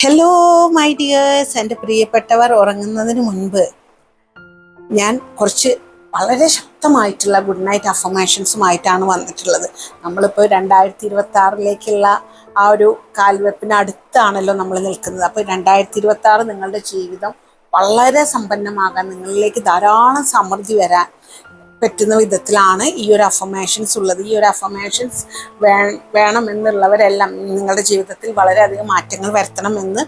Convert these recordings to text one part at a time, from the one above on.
Hello my dears, എൻ്റെ പ്രിയപ്പെട്ടവർ, ഉറങ്ങുന്നതിന് മുൻപ് ഞാൻ കുറച്ച് വളരെ ശക്തമായിട്ടുള്ള ഗുഡ് നൈറ്റ് അഫർമേഷൻസുമായിട്ടാണ് വന്നിട്ടുള്ളത്. നമ്മളിപ്പോൾ 2026 ആ ഒരു കാൽവെപ്പിന് അടുത്താണല്ലോ നമ്മൾ നിൽക്കുന്നത്. അപ്പോൾ 2026 നിങ്ങളുടെ ജീവിതം വളരെ സമ്പന്നമാകാൻ, നിങ്ങളിലേക്ക് ധാരാളം സമൃദ്ധി വരാൻ പറ്റുന്ന വിധത്തിലാണ് ഈ ഒരു അഫർമേഷൻസ് ഉള്ളത്. ഈ ഒരു അഫർമേഷൻസ് വേണമെന്നുള്ളവരെല്ലാം, നിങ്ങളുടെ ജീവിതത്തിൽ വളരെയധികം മാറ്റങ്ങൾ വരുത്തണമെന്ന്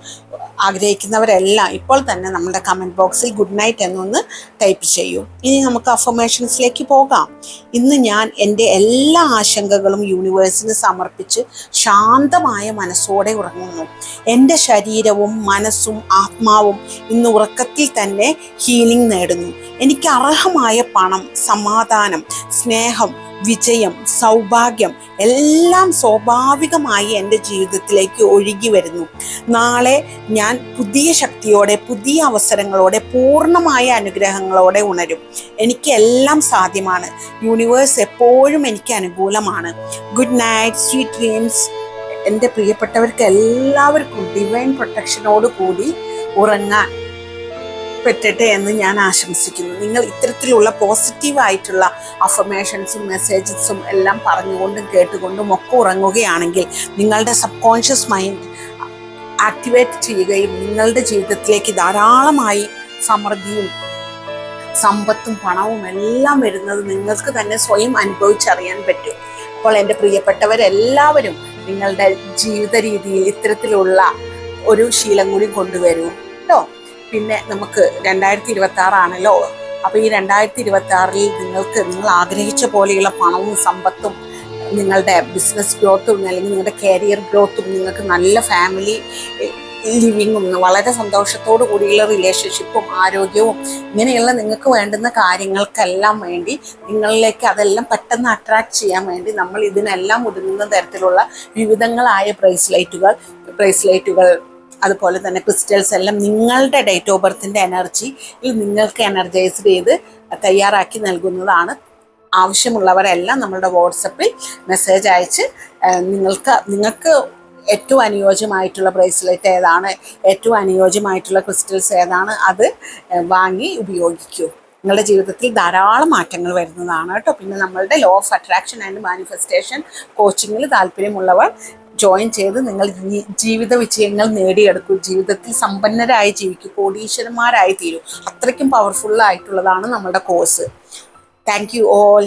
ആഗ്രഹിക്കുന്നവരെല്ലാം ഇപ്പോൾ തന്നെ നമ്മുടെ കമൻറ്റ് ബോക്സിൽ ഗുഡ് നൈറ്റ് എന്നൊന്ന് ടൈപ്പ് ചെയ്യൂ. ഇനി നമുക്ക് അഫർമേഷൻസിലേക്ക് പോകാം. ഇന്ന് ഞാൻ എൻ്റെ എല്ലാ ആശങ്കകളും യൂണിവേഴ്സിന് സമർപ്പിച്ച് ശാന്തമായ മനസ്സോടെ ഉറങ്ങുന്നു. എൻ്റെ ശരീരവും മനസ്സും ആത്മാവും ഇന്ന് ഉറക്കത്തിൽ തന്നെ ഹീലിംഗ് നേടുന്നു. എനിക്ക് അർഹമായ പണം, സമാധാനം, സ്നേഹം, വിജയം, സൗഭാഗ്യം എല്ലാം സ്വാഭാവികമായി എൻ്റെ ജീവിതത്തിലേക്ക് ഒഴുകി വരുന്നു. നാളെ ഞാൻ പുതിയ ശക്തിയോടെ, പുതിയ അവസരങ്ങളോടെ, പൂർണ്ണമായ അനുഗ്രഹങ്ങളോടെ ഉണരും. എനിക്ക് എല്ലാം സാധ്യമാണ്. യൂണിവേഴ്സ് എപ്പോഴും എനിക്ക് അനുകൂലമാണ്. Good night, sweet dreams. എൻ്റെ പ്രിയപ്പെട്ടവർക്ക് എല്ലാവർക്കും ഡിവൈൻ പ്രൊട്ടക്ഷനോട് കൂടി ഉറങ്ങാൻ പറ്റട്ടെ എന്ന് ഞാൻ ആശംസിക്കുന്നു. നിങ്ങൾ ഇത്തരത്തിലുള്ള പോസിറ്റീവായിട്ടുള്ള അഫർമേഷൻസും മെസ്സേജസും എല്ലാം പറഞ്ഞുകൊണ്ടും കേട്ടുകൊണ്ടും ഒക്കെ ഉറങ്ങുകയാണെങ്കിൽ നിങ്ങളുടെ സബ് കോൺഷ്യസ് മൈൻഡ് ആക്ടിവേറ്റ് ചെയ്യുകയും നിങ്ങളുടെ ജീവിതത്തിലേക്ക് ധാരാളമായി സമൃദ്ധിയും സമ്പത്തും പണവും എല്ലാം വരുന്നത് നിങ്ങൾക്ക് തന്നെ സ്വയം അനുഭവിച്ചറിയാൻ പറ്റും. അപ്പോൾ എൻ്റെ പ്രിയപ്പെട്ടവരെല്ലാവരും നിങ്ങളുടെ ജീവിത രീതിയിൽ ഇത്തരത്തിലുള്ള ഒരു ശീലം കൂടി കൊണ്ടുവരൂ കേട്ടോ. പിന്നെ നമുക്ക് 2026 ആണല്ലോ. അപ്പോൾ ഈ 2026 നിങ്ങൾ ആഗ്രഹിച്ച പോലെയുള്ള പണവും സമ്പത്തും, നിങ്ങളുടെ ബിസിനസ് ഗ്രോത്തും അല്ലെങ്കിൽ നിങ്ങളുടെ കരിയർ ഗ്രോത്തും, നിങ്ങൾക്ക് നല്ല ഫാമിലി ലിവിങ്ങും, വളരെ സന്തോഷത്തോടു കൂടിയുള്ള റിലേഷൻഷിപ്പും ആരോഗ്യവും, ഇങ്ങനെയുള്ള നിങ്ങൾക്ക് വേണ്ടുന്ന കാര്യങ്ങൾക്കെല്ലാം വേണ്ടി, നിങ്ങളിലേക്ക് അതെല്ലാം പെട്ടെന്ന് അട്രാക്ട് ചെയ്യാൻ വേണ്ടി നമ്മൾ ഇതിനെല്ലാം ഒതുങ്ങുന്ന തരത്തിലുള്ള വിവിധങ്ങളായ ബ്രേസ്ലൈറ്റുകൾ അതുപോലെ തന്നെ ക്രിസ്റ്റൽസ് എല്ലാം നിങ്ങളുടെ ഡേറ്റ് ഓഫ് ബർത്തിൻ്റെ എനർജിയിൽ നിങ്ങൾക്ക് എനർജൈസ് ചെയ്ത് തയ്യാറാക്കി നൽകുന്നതാണ്. ആവശ്യമുള്ളവരെല്ലാം നമ്മളുടെ വാട്സപ്പിൽ മെസ്സേജ് അയച്ച് നിങ്ങൾക്ക് ഏറ്റവും അനുയോജ്യമായിട്ടുള്ള ബ്രേസ്ലെറ്റ് ഏതാണ്, ഏറ്റവും അനുയോജ്യമായിട്ടുള്ള ക്രിസ്റ്റൽസ് ഏതാണ്, അത് വാങ്ങി ഉപയോഗിക്കൂ. നിങ്ങളുടെ ജീവിതത്തിൽ ധാരാളം മാറ്റങ്ങൾ വരുന്നതാണ് കേട്ടോ. പിന്നെ നമ്മളുടെ law of attraction and manifestation കോച്ചിങ്ങിൽ താല്പര്യമുള്ളവർ ജോയിൻ ചെയ്ത് നിങ്ങൾ ജീവിത വിജയങ്ങൾ നേടിയെടുക്കൂ. ജീവിതത്തിൽ സമ്പന്നരായി ജീവിക്കൂ, കോടീശ്വരന്മാരായി തീരൂ. അത്രയ്ക്കും പവർഫുള്ളായിട്ടുള്ളതാണ് നമ്മുടെ കോഴ്സ്. Thank you all.